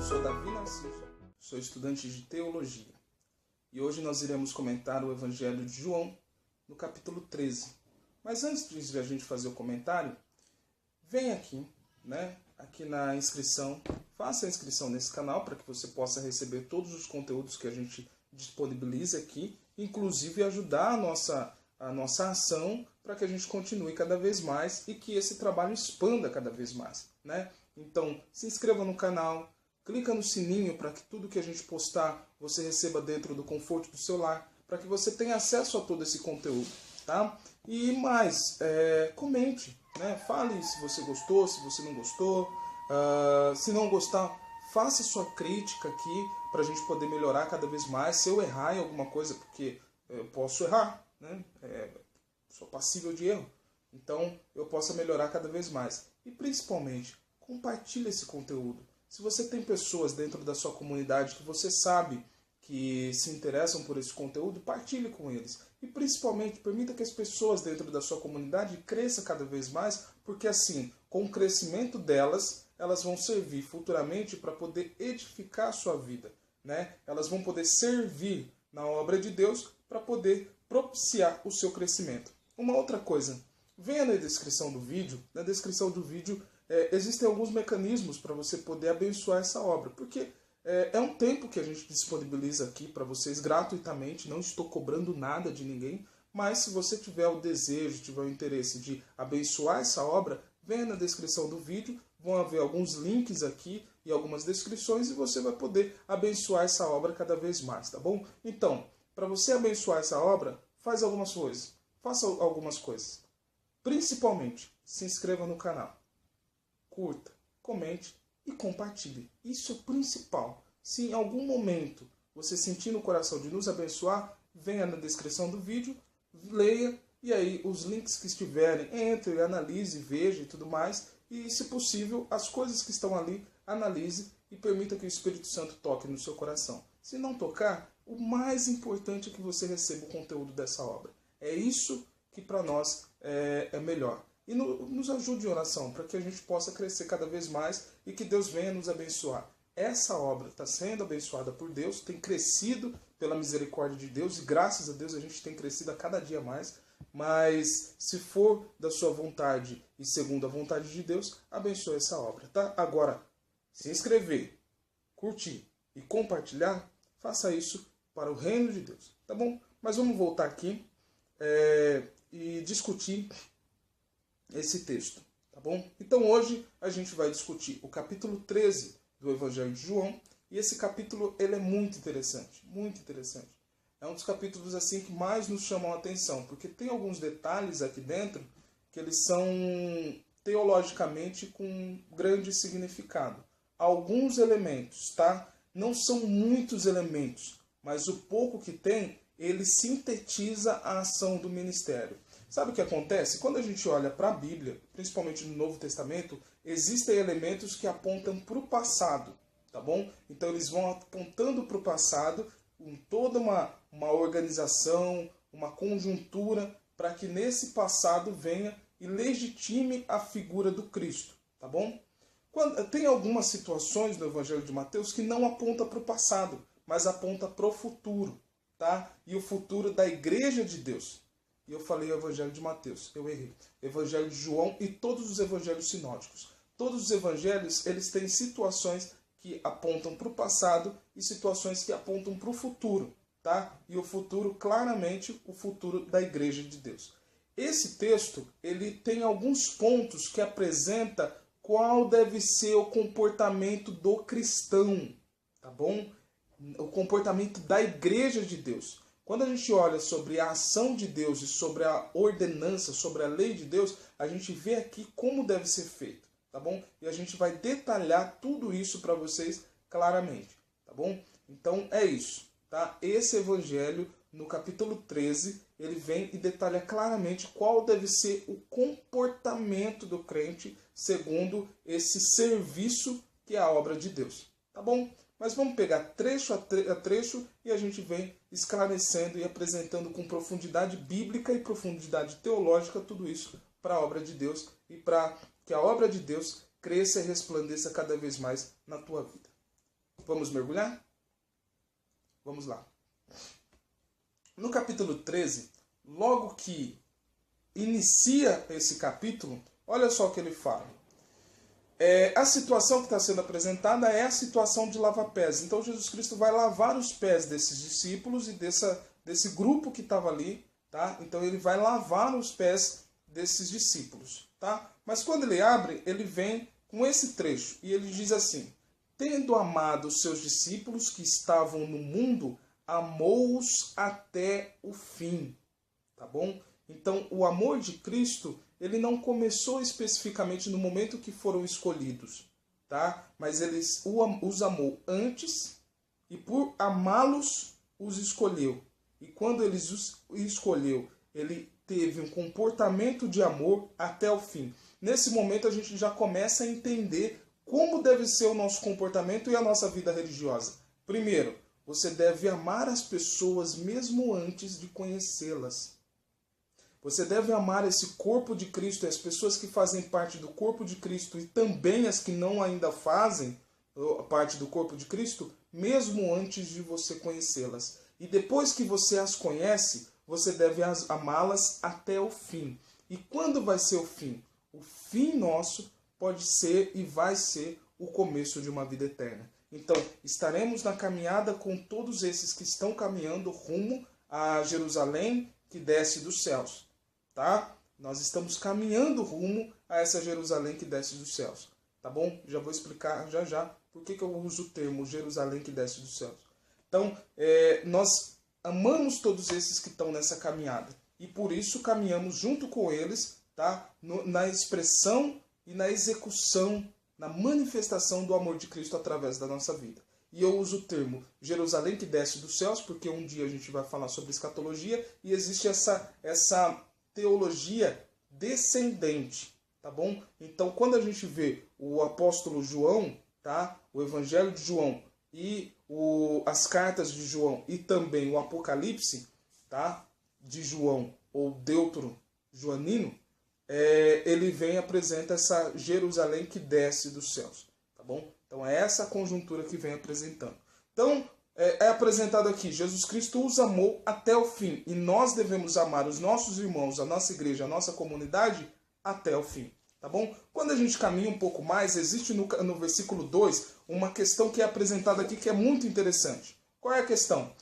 sou Davi Narciso, sou estudante de Teologia e hoje nós iremos comentar o Evangelho de João no capítulo 13. Mas antes de a gente fazer o comentário, vem aqui, aqui na inscrição, faça a inscrição nesse canal para que você possa receber todos os conteúdos que a gente disponibiliza aqui, inclusive ajudar a nossa ação para que a gente continue cada vez mais e que esse trabalho expanda cada vez mais, Então, se inscreva no canal, clica no sininho para que tudo que a gente postar você receba dentro do conforto do seu lar, para que você tenha acesso a todo esse conteúdo, tá? E mais, comente, Fale se você gostou, se você não gostou. Se não gostar, faça sua crítica aqui para a gente poder melhorar cada vez mais. Se eu errar em alguma coisa, porque eu posso errar, sou passível de erro. Então, eu possa melhorar cada vez mais. E, principalmente, compartilhe esse conteúdo. Se você tem pessoas dentro da sua comunidade que você sabe que se interessam por esse conteúdo, partilhe com eles. E, principalmente, permita que as pessoas dentro da sua comunidade cresçam cada vez mais, porque, assim, com o crescimento delas, elas vão servir futuramente para poder edificar a sua vida, Elas vão poder servir na obra de Deus para poder propiciar o seu crescimento. Uma outra coisa, venha na descrição do vídeo. Na descrição do vídeo existem alguns mecanismos para você poder abençoar essa obra, porque é um tempo que a gente disponibiliza aqui para vocês gratuitamente, não estou cobrando nada de ninguém, mas se você tiver o desejo, tiver o interesse de abençoar essa obra, venha na descrição do vídeo, vão haver alguns links aqui e algumas descrições e você vai poder abençoar essa obra cada vez mais, tá bom? Então, para você abençoar essa obra, faça algumas coisas. Principalmente, se inscreva no canal, curta, comente e compartilhe. Isso é o principal. Se em algum momento você sentir no coração de nos abençoar, venha na descrição do vídeo, leia, e aí os links que estiverem, entre, analise, veja e tudo mais. E, se possível, as coisas que estão ali, analise e permita que o Espírito Santo toque no seu coração. Se não tocar, o mais importante é que você receba o conteúdo dessa obra. É isso que para nós é melhor. E nos ajude em oração, para que a gente possa crescer cada vez mais e que Deus venha nos abençoar. Essa obra está sendo abençoada por Deus, tem crescido pela misericórdia de Deus, e graças a Deus a gente tem crescido a cada dia mais. Mas, se for da sua vontade e segundo a vontade de Deus, abençoe essa obra, tá? Agora, se inscrever, curtir e compartilhar, faça isso para o reino de Deus, tá bom? Mas vamos voltar aqui e discutir esse texto, tá bom? Então hoje a gente vai discutir o capítulo 13 do Evangelho de João, e esse capítulo ele é muito interessante, muito interessante. É um dos capítulos assim que mais nos chamam a atenção, porque tem alguns detalhes aqui dentro que eles são teologicamente com grande significado. Alguns elementos, tá? Não são muitos elementos, mas o pouco que tem, ele sintetiza a ação do ministério. Sabe o que acontece? Quando a gente olha para a Bíblia, principalmente no Novo Testamento, existem elementos que apontam para o passado, tá bom? Então eles vão apontando para o passado, com toda uma organização, uma conjuntura, para que nesse passado venha e legitime a figura do Cristo, tá bom? Tem algumas situações no Evangelho de Mateus que não aponta para o passado, mas aponta para o futuro, tá? E o futuro da Igreja de Deus. E eu falei o Evangelho de Mateus, eu errei. Evangelho de João e todos os evangelhos sinóticos. Todos os evangelhos, eles têm situações que apontam para o passado e situações que apontam para o futuro, tá? E o futuro, claramente, o futuro da Igreja de Deus. Esse texto, ele tem alguns pontos que apresenta qual deve ser o comportamento do cristão, tá bom? O comportamento da Igreja de Deus. Quando a gente olha sobre a ação de Deus e sobre a ordenança, sobre a lei de Deus, a gente vê aqui como deve ser feito, tá bom? E a gente vai detalhar tudo isso para vocês claramente, tá bom? Então é isso, tá? Esse evangelho, no capítulo 13, ele vem e detalha claramente qual deve ser o comportamento do crente segundo esse serviço que é a obra de Deus, tá bom? Mas vamos pegar trecho a trecho e a gente vem esclarecendo e apresentando com profundidade bíblica e profundidade teológica tudo isso para a obra de Deus e para que a obra de Deus cresça e resplandeça cada vez mais na tua vida. Vamos mergulhar? Vamos lá. No capítulo 13, logo que inicia esse capítulo, olha só o que ele fala. A situação que está sendo apresentada é a situação de lava-pés. Então Jesus Cristo vai lavar os pés desses discípulos e desse grupo que estava ali, tá? Então ele vai lavar os pés desses discípulos, tá? Mas quando ele abre, ele vem com esse trecho e ele diz assim: tendo amado os seus discípulos que estavam no mundo, amou-os até o fim, tá bom? Então o amor de Cristo, ele não começou especificamente no momento que foram escolhidos, tá? Mas ele os amou antes e por amá-los os escolheu. E quando ele os escolheu, ele teve um comportamento de amor até o fim. Nesse momento a gente já começa a entender como deve ser o nosso comportamento e a nossa vida religiosa. Primeiro, você deve amar as pessoas mesmo antes de conhecê-las. Você deve amar esse corpo de Cristo, as pessoas que fazem parte do corpo de Cristo e também as que não ainda fazem parte do corpo de Cristo, mesmo antes de você conhecê-las. E depois que você as conhece, você deve amá-las até o fim. E quando vai ser o fim? O fim nosso pode ser e vai ser o começo de uma vida eterna. Então, estaremos na caminhada com todos esses que estão caminhando rumo a Jerusalém que desce dos céus. Tá? Nós estamos caminhando rumo a essa Jerusalém que desce dos céus. Tá bom? Já vou explicar já por que eu uso o termo Jerusalém que desce dos céus. Então, nós amamos todos esses que estão nessa caminhada. E por isso caminhamos junto com eles, tá? Na expressão e na execução, na manifestação do amor de Cristo através da nossa vida. E eu uso o termo Jerusalém que desce dos céus, porque um dia a gente vai falar sobre escatologia, e existe essa teologia descendente, tá bom? Então, quando a gente vê o apóstolo João, tá? O Evangelho de João e as cartas de João e também o Apocalipse, tá? De João, ou Deutero Joanino, ele vem e apresenta essa Jerusalém que desce dos céus, tá bom? Então é essa conjuntura que vem apresentando. Então é apresentado aqui, Jesus Cristo os amou até o fim, e nós devemos amar os nossos irmãos, a nossa igreja, a nossa comunidade até o fim, tá bom? Quando a gente caminha um pouco mais, existe no versículo 2 uma questão que é apresentada aqui que é muito interessante. Qual é a questão?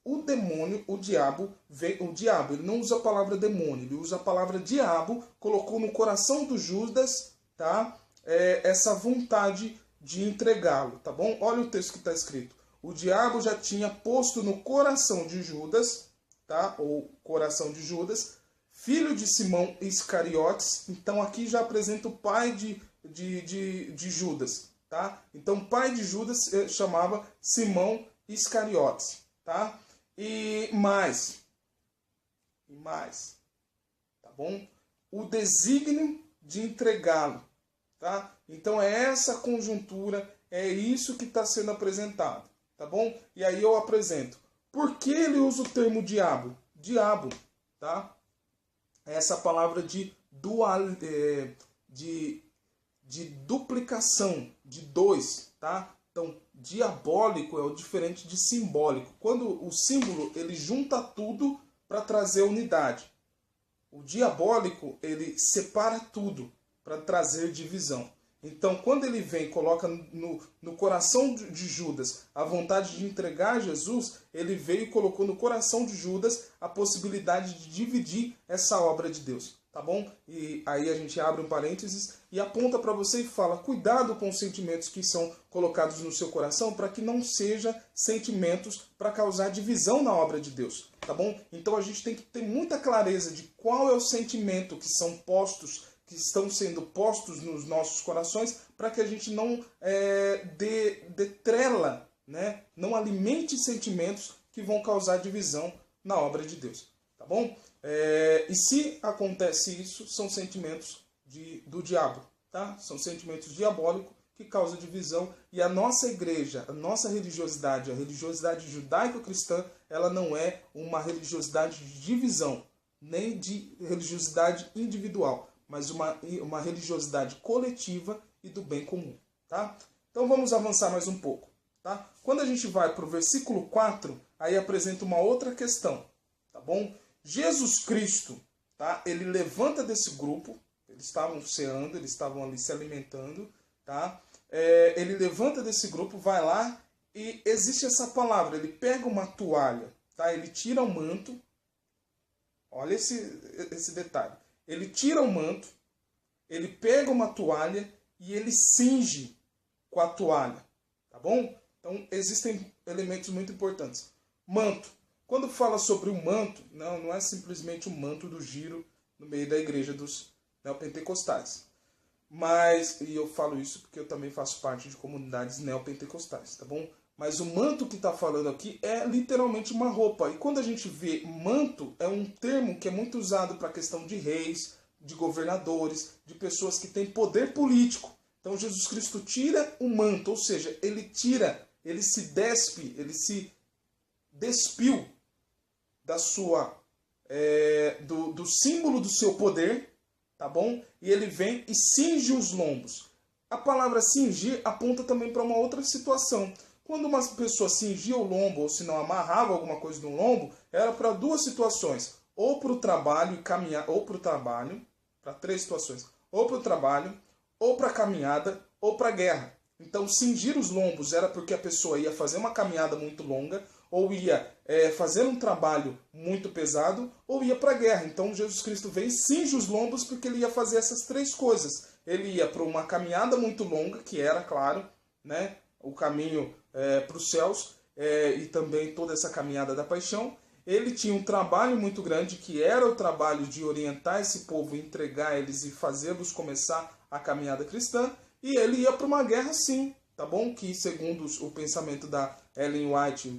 O demônio, o diabo, ele não usa a palavra demônio, ele usa a palavra diabo, colocou no coração do Judas, tá? Essa vontade de entregá-lo, tá bom? Olha o texto que está escrito. O diabo já tinha posto no coração de Judas, tá? Ou coração de Judas, filho de Simão Iscariotes. Então aqui já apresenta o pai de Judas, tá? Então o pai de Judas chamava Simão Iscariotes, tá? E mais, tá bom? O desígnio de entregá-lo, tá? Então é essa conjuntura, é isso que está sendo apresentado, tá bom? E aí eu apresento. Por que ele usa o termo diabo? Diabo, tá? Essa palavra de duplicação, de dois, tá? Então, diabólico é o diferente de simbólico. Quando o símbolo, ele junta tudo para trazer unidade. O diabólico, ele separa tudo para trazer divisão. Então, quando ele vem e coloca no coração de Judas a vontade de entregar Jesus, ele veio e colocou no coração de Judas a possibilidade de dividir essa obra de Deus. Tá bom? E aí a gente abre um parênteses e aponta para você e fala: cuidado com os sentimentos que são colocados no seu coração, para que não sejam sentimentos para causar divisão na obra de Deus. Tá bom? Então a gente tem que ter muita clareza de qual é o sentimento que estão sendo postos nos nossos corações, para que a gente não dê trela, né? Não alimente sentimentos que vão causar divisão na obra de Deus. Tá bom? E se acontece isso, são sentimentos do diabo, tá? São sentimentos diabólicos que causam divisão. E a nossa igreja, a nossa religiosidade, a religiosidade judaico-cristã, ela não é uma religiosidade de divisão, nem de religiosidade individual, mas uma religiosidade coletiva e do bem comum, tá? Então vamos avançar mais um pouco. Tá? Quando a gente vai para o versículo 4, aí apresenta uma outra questão, tá bom? Jesus Cristo, tá? Ele levanta desse grupo, eles estavam ceando, eles estavam ali se alimentando, tá? Ele levanta desse grupo, vai lá e existe essa palavra, ele pega uma toalha, tá? Ele tira o manto, olha esse detalhe, ele tira o manto, ele pega uma toalha e ele cinge com a toalha, tá bom? Então existem elementos muito importantes. Manto. Quando fala sobre o manto, não é simplesmente o manto do giro no meio da igreja dos neopentecostais. Mas, e eu falo isso porque eu também faço parte de comunidades neopentecostais, tá bom? Mas o manto que está falando aqui é literalmente uma roupa. E quando a gente vê manto, é um termo que é muito usado para a questão de reis, de governadores, de pessoas que têm poder político. Então Jesus Cristo tira o manto, ou seja, ele se despe, ele se despiu da sua, do símbolo do seu poder, tá bom? E ele vem e cinge os lombos. A palavra cingir aponta também para uma outra situação. Quando uma pessoa cingia o lombo, ou se não amarrava alguma coisa no lombo, era para duas situações. Ou para o trabalho e caminhar, ou para o trabalho, para três situações. Ou para o trabalho, ou para a caminhada, ou para a guerra. Então, cingir os lombos era porque a pessoa ia fazer uma caminhada muito longa, ou ia fazer um trabalho muito pesado, ou ia para a guerra. Então, Jesus Cristo vem e cinge os lombos porque ele ia fazer essas três coisas. Ele ia para uma caminhada muito longa, que era, claro, né, o caminho para os céus, e também toda essa caminhada da paixão. Ele tinha um trabalho muito grande, que era o trabalho de orientar esse povo, entregar eles e fazê-los começar a caminhada cristã. E ele ia para uma guerra sim, tá bom? Que segundo o pensamento da Ellen White,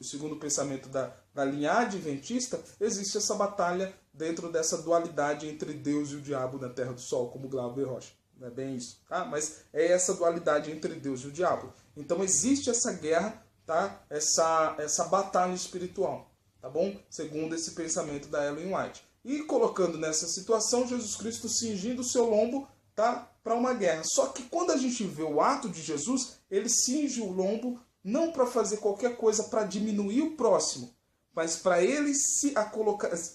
segundo o pensamento da linha adventista, existe essa batalha dentro dessa dualidade entre Deus e o diabo na Terra do Sol, como Glauber Rocha. Não é bem isso, tá? Mas é essa dualidade entre Deus e o diabo. Então existe essa guerra, tá? Essa batalha espiritual, tá bom? Segundo esse pensamento da Ellen White. E colocando nessa situação, Jesus Cristo cingindo o seu lombo, tá? Para uma guerra. Só que quando a gente vê o ato de Jesus, ele cinge o lombo não para fazer qualquer coisa para diminuir o próximo, mas para ele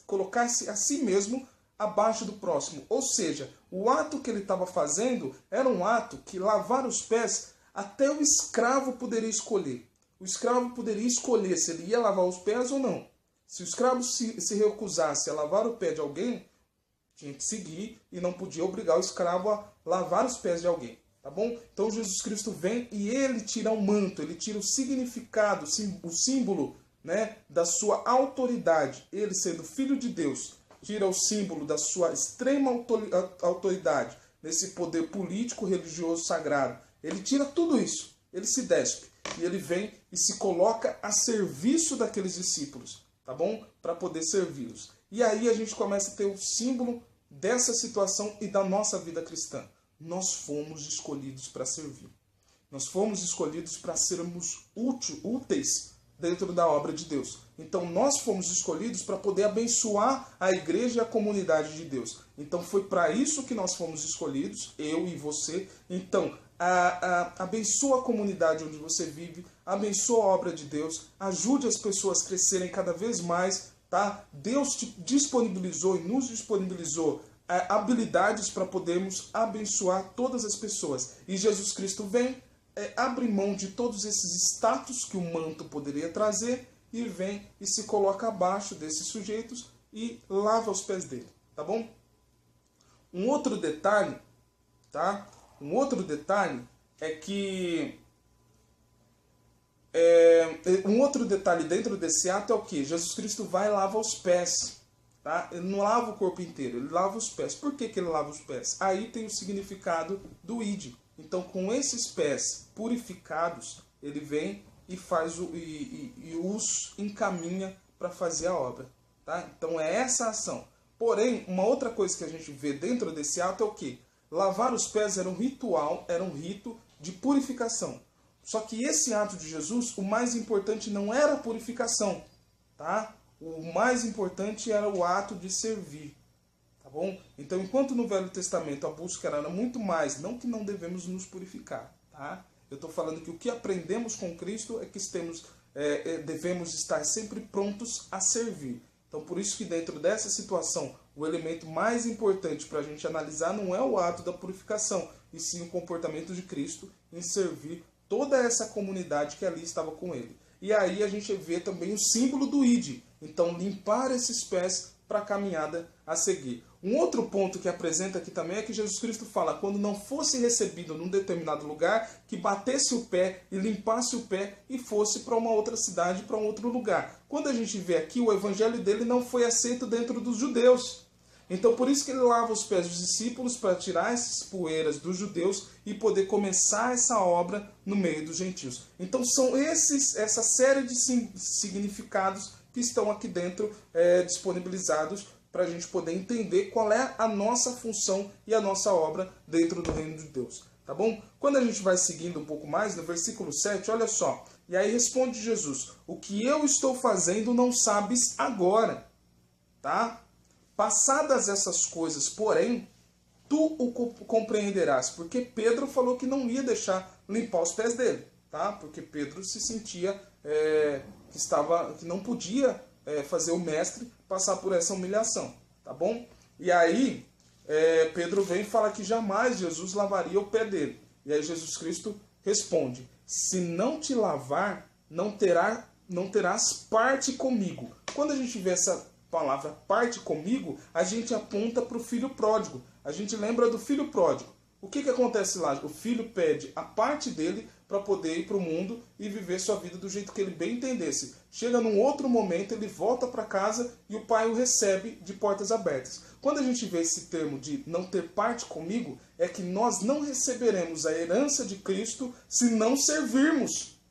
colocar-se a si mesmo abaixo do próximo. Ou seja, o ato que ele estava fazendo era um ato que lavar os pés até o escravo poderia escolher. O escravo poderia escolher se ele ia lavar os pés ou não. Se o escravo se recusasse a lavar o pé de alguém, tinha que seguir e não podia obrigar o escravo a lavar os pés de alguém, tá bom? Então Jesus Cristo vem e ele tira o manto, ele tira o significado, o símbolo, né, da sua autoridade. Ele sendo filho de Deus, tira o símbolo da sua extrema autoridade, nesse poder político, religioso, sagrado. Ele tira tudo isso, ele se despe e ele vem e se coloca a serviço daqueles discípulos, tá bom? Para poder servi-los. E aí a gente começa a ter o símbolo dessa situação e da nossa vida cristã. Nós fomos escolhidos para servir. Nós fomos escolhidos para sermos úteis dentro da obra de Deus. Então nós fomos escolhidos para poder abençoar a igreja e a comunidade de Deus. Então foi para isso que nós fomos escolhidos, eu e você. Então abençoa a comunidade onde você vive, abençoa a obra de Deus, ajude as pessoas a crescerem cada vez mais. Tá? Deus te disponibilizou e nos disponibilizou habilidades para podermos abençoar todas as pessoas. E Jesus Cristo vem, abre mão de todos esses status que o manto poderia trazer e vem e se coloca abaixo desses sujeitos e lava os pés dele. Tá bom? Um outro detalhe, tá? Um outro detalhe é que um outro detalhe dentro desse ato é o que? Jesus Cristo vai e lava os pés. Tá? Ele não lava o corpo inteiro, ele lava os pés. Por que ele lava os pés? Aí tem o significado do id. Então, com esses pés purificados, ele vem e faz e os encaminha para fazer a obra. Tá? Então, é essa a ação. Porém, uma outra coisa que a gente vê dentro desse ato é o que? Lavar os pés era um ritual, era um rito de purificação. Só que esse ato de Jesus, o mais importante não era a purificação, tá? O mais importante era o ato de servir, tá bom? Então, enquanto no Velho Testamento a busca era muito mais, não que não devemos nos purificar, tá? Eu estou falando que o que aprendemos com Cristo é que devemos estar sempre prontos a servir. Então, por isso que dentro dessa situação, o elemento mais importante para a gente analisar não é o ato da purificação, e sim o comportamento de Cristo em servir toda essa comunidade que ali estava com ele. E aí a gente vê também o símbolo do ID. Então, limpar esses pés para a caminhada a seguir. Um outro ponto que apresenta aqui também é que Jesus Cristo fala, quando não fosse recebido num determinado lugar, que batesse o pé e limpasse o pé e fosse para uma outra cidade, para um outro lugar. Quando a gente vê aqui, o evangelho dele não foi aceito dentro dos judeus. Então por isso que ele lava os pés dos discípulos para tirar essas poeiras dos judeus e poder começar essa obra no meio dos gentios. Então são essa série de significados que estão aqui dentro disponibilizados para a gente poder entender qual é a nossa função e a nossa obra dentro do reino de Deus. Tá bom? Quando a gente vai seguindo um pouco mais, no versículo 7, olha só. E aí responde Jesus, o que eu estou fazendo não sabes agora. Tá? Passadas essas coisas, porém, tu o compreenderás. Porque Pedro falou que não ia deixar limpar os pés dele. Tá? Porque Pedro se sentia que não podia fazer o mestre passar por essa humilhação, tá bom? E aí, Pedro vem e fala que jamais Jesus lavaria o pé dele. E aí Jesus Cristo responde, se não te lavar, não terás parte comigo. Quando a gente vê essa palavra parte comigo, a gente aponta para o filho pródigo. A gente lembra do filho pródigo. O que acontece lá? O filho pede a parte dele para poder ir para o mundo e viver sua vida do jeito que ele bem entendesse. Chega num outro momento, ele volta para casa e o pai o recebe de portas abertas. Quando a gente vê esse termo de não ter parte comigo, é que nós não receberemos a herança de Cristo se não servirmos.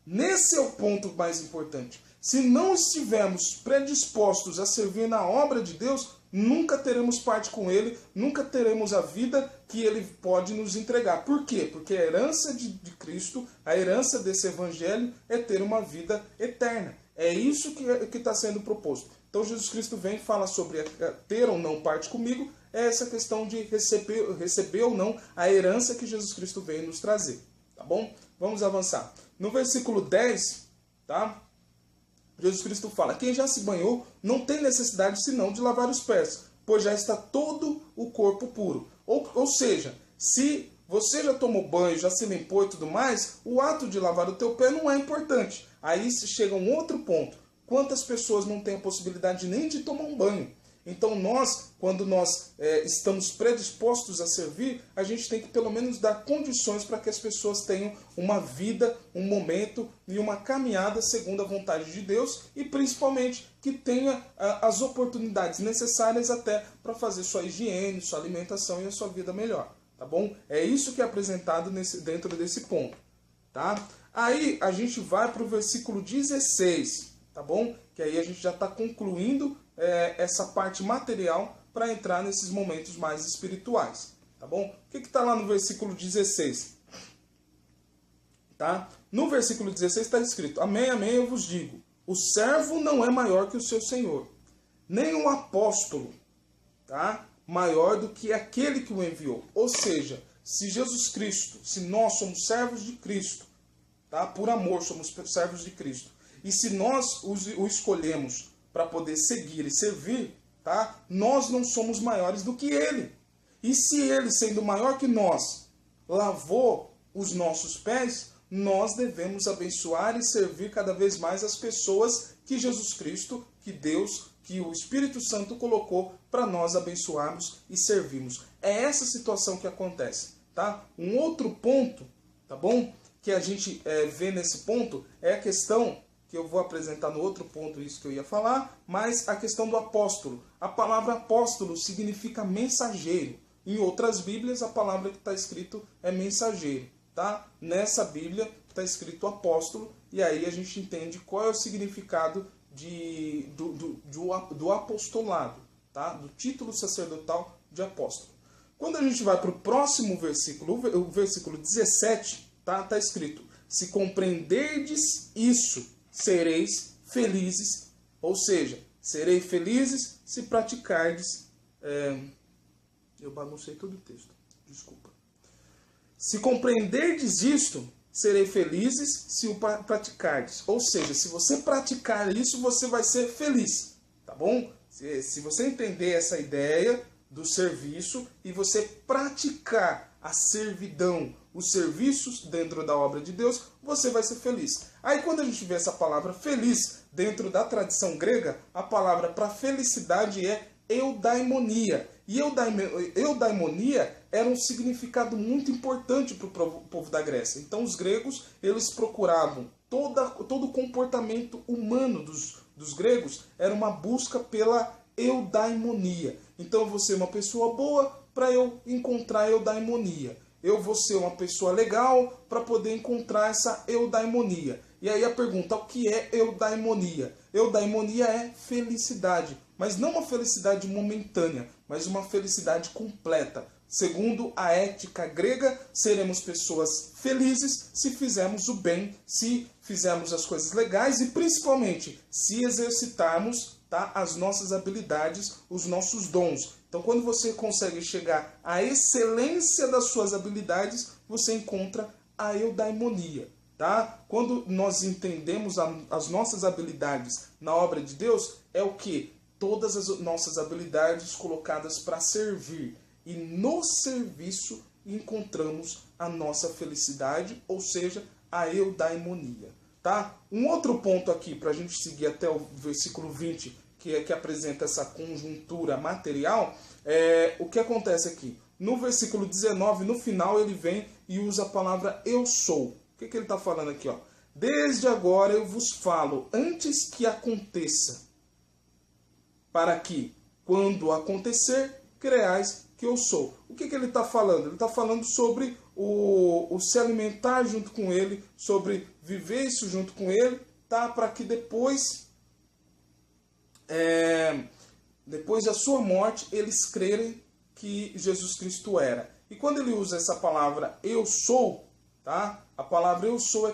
Nesse é o ponto mais importante. Se não estivermos predispostos a servir na obra de Deus, nunca teremos parte com Ele, nunca teremos a vida que Ele pode nos entregar. Por quê? Porque a herança de Cristo, a herança desse Evangelho é ter uma vida eterna. É isso que está sendo proposto. Então Jesus Cristo vem e fala sobre ter ou não parte comigo, é essa questão de receber ou não a herança que Jesus Cristo veio nos trazer. Tá bom? Vamos avançar. No versículo 10, tá? Jesus Cristo fala, quem já se banhou não tem necessidade senão de lavar os pés, pois já está todo o corpo puro. Ou seja, se você já tomou banho, já se limpou e tudo mais, o ato de lavar o teu pé não é importante. Aí chega um outro ponto. Quantas pessoas não têm a possibilidade nem de tomar um banho? Então quando nós estamos predispostos a servir, a gente tem que pelo menos dar condições para que as pessoas tenham uma vida, um momento e uma caminhada segundo a vontade de Deus e principalmente que tenha as oportunidades necessárias até para fazer sua higiene, sua alimentação e a sua vida melhor. Tá bom? É isso que é apresentado dentro desse ponto. Tá? Aí a gente vai para o versículo 16, tá bom? Que aí a gente já está concluindo essa parte material para entrar nesses momentos mais espirituais, tá bom? O que está lá no versículo 16? Tá? No versículo 16 está escrito, amém, amém, eu vos digo, o servo não é maior que o seu senhor, nem o apóstolo, tá? Maior do que aquele que o enviou. Ou seja, se Jesus Cristo, se nós somos servos de Cristo, tá? Por amor somos servos de Cristo, e se nós o escolhemos para poder seguir e servir, tá? Nós não somos maiores do que ele. E se ele, sendo maior que nós, lavou os nossos pés, nós devemos abençoar e servir cada vez mais as pessoas que Jesus Cristo, que Deus, que o Espírito Santo colocou para nós abençoarmos e servirmos. É essa situação que acontece, tá? Um outro ponto, tá bom? Que a gente vê nesse ponto é a questão que eu vou apresentar no outro ponto isso que eu ia falar, mas a questão do apóstolo. A palavra apóstolo significa mensageiro. Em outras Bíblias, a palavra que está escrito é mensageiro. Tá? Nessa Bíblia está escrito apóstolo, e aí a gente entende qual é o significado do apostolado, tá? Do título sacerdotal de apóstolo. Quando a gente vai para o próximo versículo, o versículo 17, tá escrito, se compreenderdes isso, sereis felizes, ou seja, sereis felizes se praticardes... Eu baguncei todo o texto, desculpa. Se compreenderdes isto, serei felizes se o praticardes. Ou seja, se você praticar isso, você vai ser feliz, tá bom? Se você entender essa ideia do serviço e você praticar a servidão, os serviços dentro da obra de Deus, você vai ser feliz. Aí quando a gente vê essa palavra feliz dentro da tradição grega, a palavra para felicidade é eudaimonia. E eudaimonia era um significado muito importante para o povo da Grécia. Então os gregos, eles procuravam todo o comportamento humano dos gregos era uma busca pela eudaimonia. Então eu vou ser uma pessoa boa para eu encontrar eudaimonia. Eu vou ser uma pessoa legal para poder encontrar essa eudaimonia. E aí a pergunta, o que é eudaimonia? Eudaimonia é felicidade, mas não uma felicidade momentânea, mas uma felicidade completa. Segundo a ética grega, seremos pessoas felizes se fizermos o bem, se fizermos as coisas legais e principalmente se exercitarmos, tá, as nossas habilidades, os nossos dons. Então, quando você consegue chegar à excelência das suas habilidades, você encontra a eudaimonia. Tá? Quando nós entendemos as nossas habilidades na obra de Deus, é o que? Todas as nossas habilidades colocadas para servir. E no serviço encontramos a nossa felicidade, ou seja, a eudaimonia. Tá? Um outro ponto aqui, para a gente seguir até o versículo 20, que apresenta essa conjuntura material, o que acontece aqui? No versículo 19, no final, ele vem e usa a palavra eu sou. O que ele está falando aqui? Ó? Desde agora eu vos falo, antes que aconteça, para que, quando acontecer, creais que eu sou. O que ele está falando? Ele está falando sobre o se alimentar junto com ele, sobre viver isso junto com ele, tá? Para que depois da sua morte, eles crerem que Jesus Cristo era. E quando ele usa essa palavra eu sou, tá? A palavra eu sou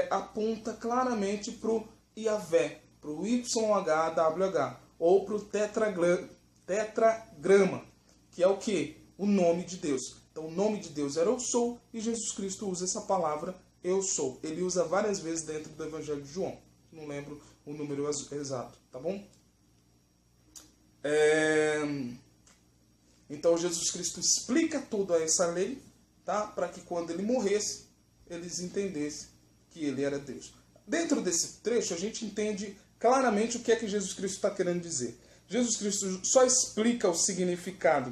aponta claramente para o Yahvé, para o YHWH, ou para o tetragrama, que é o que? O nome de Deus. Então o nome de Deus era eu sou, e Jesus Cristo usa essa palavra eu sou. Ele usa várias vezes dentro do Evangelho de João. Não lembro o número exato, tá bom? Então Jesus Cristo explica toda essa lei, tá? Para que quando ele morresse, eles entendessem que ele era Deus. Dentro desse trecho, a gente entende claramente o que é que Jesus Cristo está querendo dizer. Jesus Cristo só explica o significado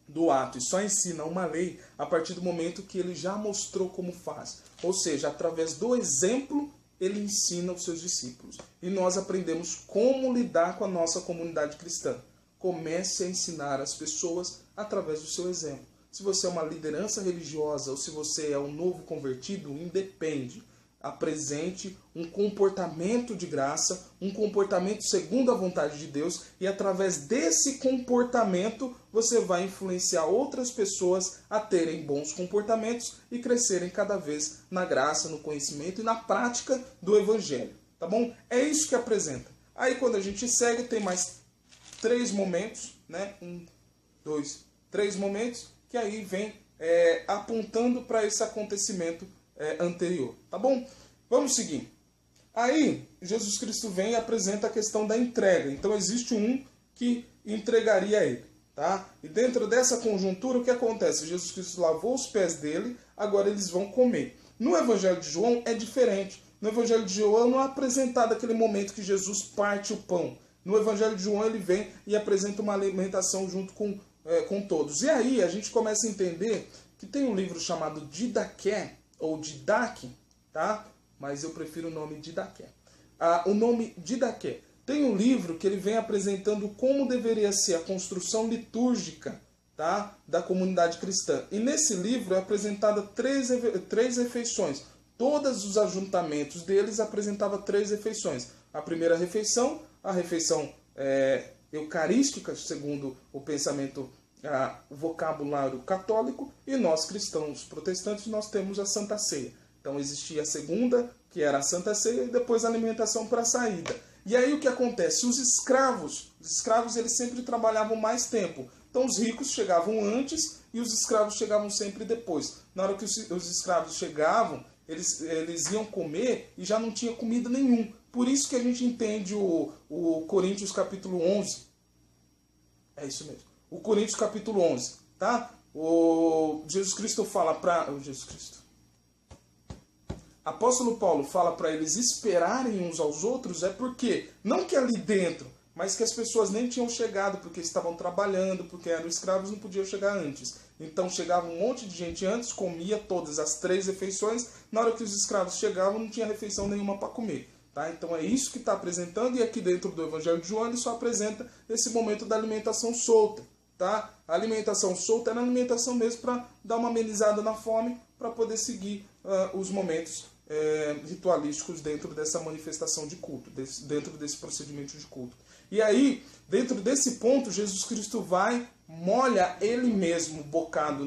do ato e só ensina uma lei a partir do momento que ele já mostrou como faz. Ou seja, através do exemplo, ele ensina os seus discípulos. E nós aprendemos como lidar com a nossa comunidade cristã. Comece a ensinar as pessoas através do seu exemplo. Se você é uma liderança religiosa ou se você é um novo convertido, independe. Apresente um comportamento de graça, um comportamento segundo a vontade de Deus, e através desse comportamento você vai influenciar outras pessoas a terem bons comportamentos e crescerem cada vez na graça, no conhecimento e na prática do Evangelho. Tá bom? É isso que apresenta. Aí quando a gente segue, tem mais 3 momentos, né? 1, 2, 3 momentos, que aí vem apontando para esse acontecimento anterior, tá bom? Vamos seguir. Aí, Jesus Cristo vem e apresenta a questão da entrega. Então, existe um que entregaria ele, tá? E dentro dessa conjuntura, o que acontece? Jesus Cristo lavou os pés dele, agora eles vão comer. No Evangelho de João é diferente. No Evangelho de João não é apresentado aquele momento que Jesus parte o pão. No Evangelho de João ele vem e apresenta uma alimentação junto com todos. E aí a gente começa a entender que tem um livro chamado Didaqué, ou Didaque, tá? Mas eu prefiro o nome Didaqué. O nome Didaqué. Tem um livro que ele vem apresentando como deveria ser a construção litúrgica, tá? Da comunidade cristã. E nesse livro é apresentada 3 refeições. Todos os ajuntamentos deles apresentavam 3 refeições. A primeira refeição, a refeição eucarística, segundo o pensamento, o vocabulário católico, e nós cristãos protestantes nós temos a Santa Ceia. Então existia a segunda, que era a Santa Ceia, e depois a alimentação para a saída. E aí o que acontece? Os escravos eles sempre trabalhavam mais tempo. Então os ricos chegavam antes e os escravos chegavam sempre depois. Na hora que os escravos chegavam, eles iam comer e já não tinha comida nenhuma. Por isso que a gente entende o Coríntios capítulo 11. É isso mesmo. O Coríntios capítulo 11, tá? O Jesus Cristo fala para... Apóstolo Paulo fala para eles esperarem uns aos outros, é porque, não que ali dentro, mas que as pessoas nem tinham chegado, porque estavam trabalhando, porque eram escravos, não podiam chegar antes. Então chegava um monte de gente antes, comia todas as 3 refeições, na hora que os escravos chegavam não tinha refeição nenhuma para comer. Tá? Então é isso que está apresentando, e aqui dentro do Evangelho de João ele só apresenta esse momento da alimentação solta. Tá? A alimentação solta era a alimentação mesmo para dar uma amenizada na fome, para poder seguir os momentos ritualísticos dentro dessa manifestação de culto, dentro desse procedimento de culto. E aí, dentro desse ponto, Jesus Cristo vai, molha ele mesmo o bocado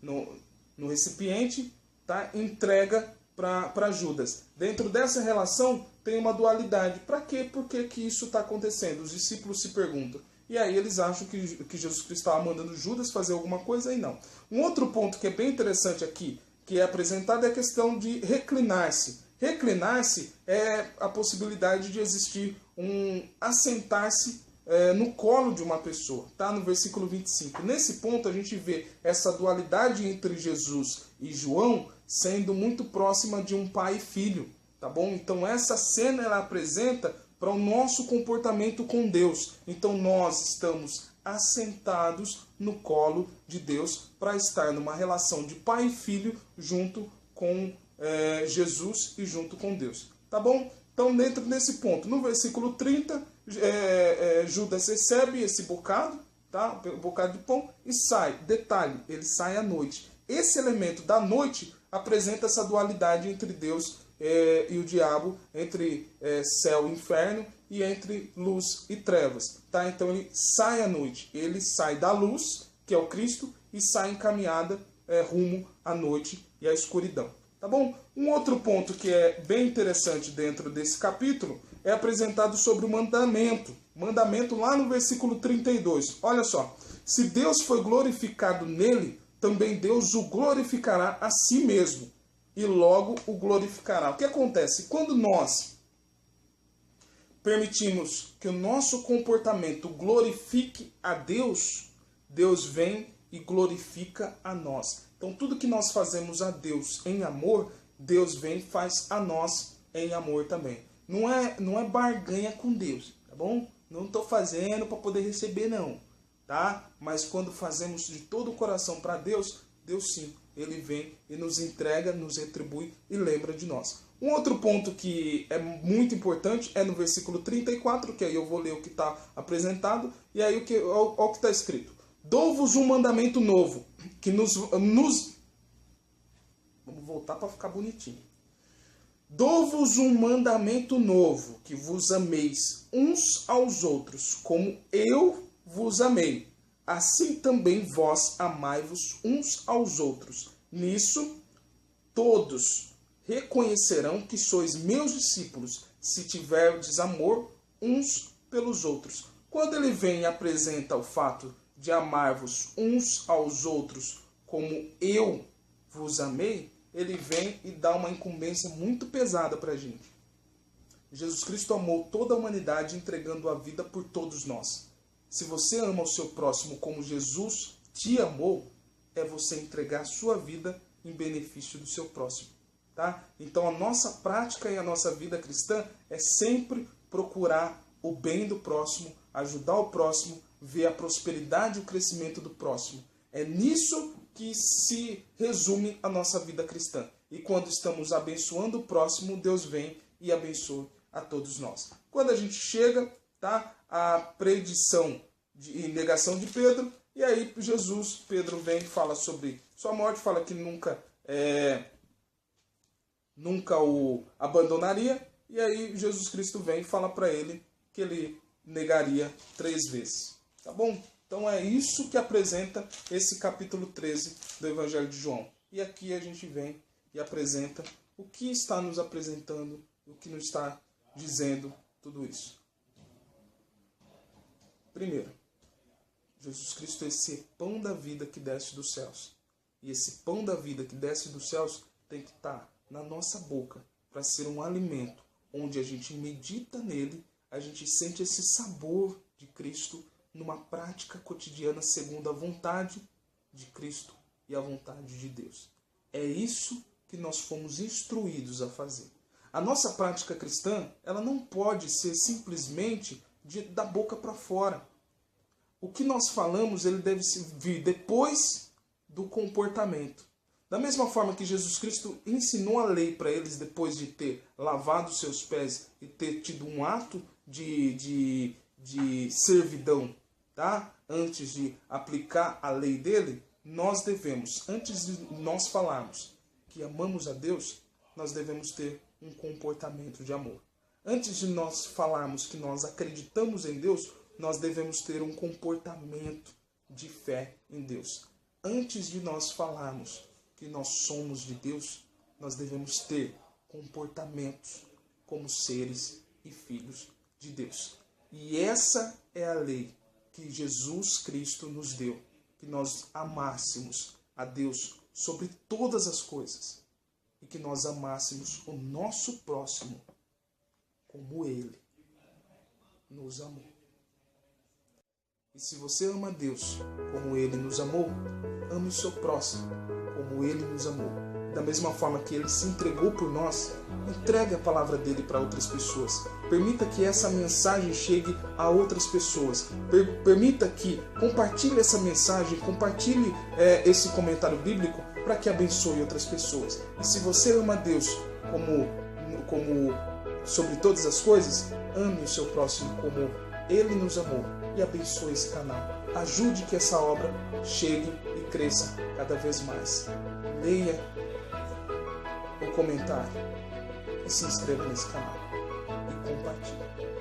no recipiente, tá? Entrega para Judas. Dentro dessa relação tem uma dualidade. Para quê? Por que isso está acontecendo? Os discípulos se perguntam. E aí eles acham que Jesus Cristo estava mandando Judas fazer alguma coisa e não. Um outro ponto que é bem interessante aqui, que é apresentado, é a questão de reclinar-se. Reclinar-se é a possibilidade de existir um assentar-se no colo de uma pessoa, tá? No versículo 25. Nesse ponto a gente vê essa dualidade entre Jesus e João sendo muito próxima de um pai e filho, tá bom? Então essa cena ela apresenta para o nosso comportamento com Deus. Então nós estamos assentados no colo de Deus para estar numa relação de pai e filho junto com Jesus e junto com Deus. Tá bom? Então, dentro desse ponto, no versículo 30, Judas recebe esse bocado, tá? O bocado de pão, e sai. Detalhe, ele sai à noite. Esse elemento da noite apresenta essa dualidade entre Deus e o diabo, entre céu e inferno, e entre luz e trevas. Tá? Então ele sai à noite, ele sai da luz, que é o Cristo, e sai em caminhada rumo à noite e à escuridão. Tá bom? Um outro ponto que é bem interessante dentro desse capítulo é apresentado sobre o mandamento. Mandamento lá no versículo 32. Olha só. Se Deus foi glorificado nele, também Deus o glorificará a si mesmo. E logo o glorificará. O que acontece? Quando nós permitimos que o nosso comportamento glorifique a Deus, Deus vem e glorifica a nós. Então tudo que nós fazemos a Deus em amor, Deus vem e faz a nós em amor também. Não é barganha com Deus, tá bom? Não estou fazendo para poder receber não, tá? Mas quando fazemos de todo o coração para Deus, Deus sim, Ele vem e nos entrega, nos retribui e lembra de nós. Um outro ponto que é muito importante é no versículo 34, que aí eu vou ler o que está apresentado, e aí olha o que está escrito. Dou-vos um mandamento novo, que nos... Vamos voltar para ficar bonitinho. Dou-vos um mandamento novo, que vos ameis uns aos outros, como eu vos amei. Assim também vós amai-vos uns aos outros. Nisso, todos reconhecerão que sois meus discípulos, se tiverdes amor uns pelos outros. Quando ele vem e apresenta o fato de amar-vos uns aos outros como eu vos amei, ele vem e dá uma incumbência muito pesada para a gente. Jesus Cristo amou toda a humanidade entregando a vida por todos nós. Se você ama o seu próximo como Jesus te amou, é você entregar a sua vida em benefício do seu próximo. Tá? Então a nossa prática e a nossa vida cristã é sempre procurar o bem do próximo, ajudar o próximo, ver a prosperidade e o crescimento do próximo. É nisso que se resume a nossa vida cristã. E quando estamos abençoando o próximo, Deus vem e abençoa a todos nós. Quando a gente chega, tá, à predição e negação de Pedro, e aí Pedro vem e fala sobre sua morte, fala que nunca o abandonaria, e aí Jesus Cristo vem e fala para ele que ele negaria 3 vezes. Tá bom? Então é isso que apresenta esse capítulo 13 do Evangelho de João. E aqui a gente vem e apresenta o que está nos apresentando, o que nos está dizendo tudo isso? Primeiro, Jesus Cristo é esse pão da vida que desce dos céus. E esse pão da vida que desce dos céus tem que estar na nossa boca para ser um alimento onde a gente medita nele, a gente sente esse sabor de Cristo numa prática cotidiana segundo a vontade de Cristo e a vontade de Deus. É isso que nós fomos instruídos a fazer. A nossa prática cristã, ela não pode ser simplesmente da boca para fora. O que nós falamos, ele deve vir depois do comportamento. Da mesma forma que Jesus Cristo ensinou a lei para eles depois de ter lavado seus pés e ter tido um ato de servidão, tá? Antes de aplicar a lei dele, nós devemos, antes de nós falarmos que amamos a Deus, nós devemos ter um comportamento de amor. Antes de nós falarmos que nós acreditamos em Deus, nós devemos ter um comportamento de fé em Deus. Antes de nós falarmos que nós somos de Deus, nós devemos ter comportamentos como seres e filhos de Deus. E essa é a lei que Jesus Cristo nos deu, que nós amássemos a Deus sobre todas as coisas e que nós amássemos o nosso próximo como Ele nos amou. E se você ama Deus como Ele nos amou, ame o seu próximo como Ele nos amou. Da mesma forma que Ele se entregou por nós, entregue a palavra dEle para outras pessoas. Permita que essa mensagem chegue a outras pessoas. Permita que compartilhe essa mensagem, compartilhe esse comentário bíblico para que abençoe outras pessoas. E se você ama Deus como sobre todas as coisas, ame o seu próximo como Ele nos amou e abençoe esse canal. Ajude que essa obra chegue e cresça cada vez mais. Leia o comentário e se inscreva nesse canal e compartilhe.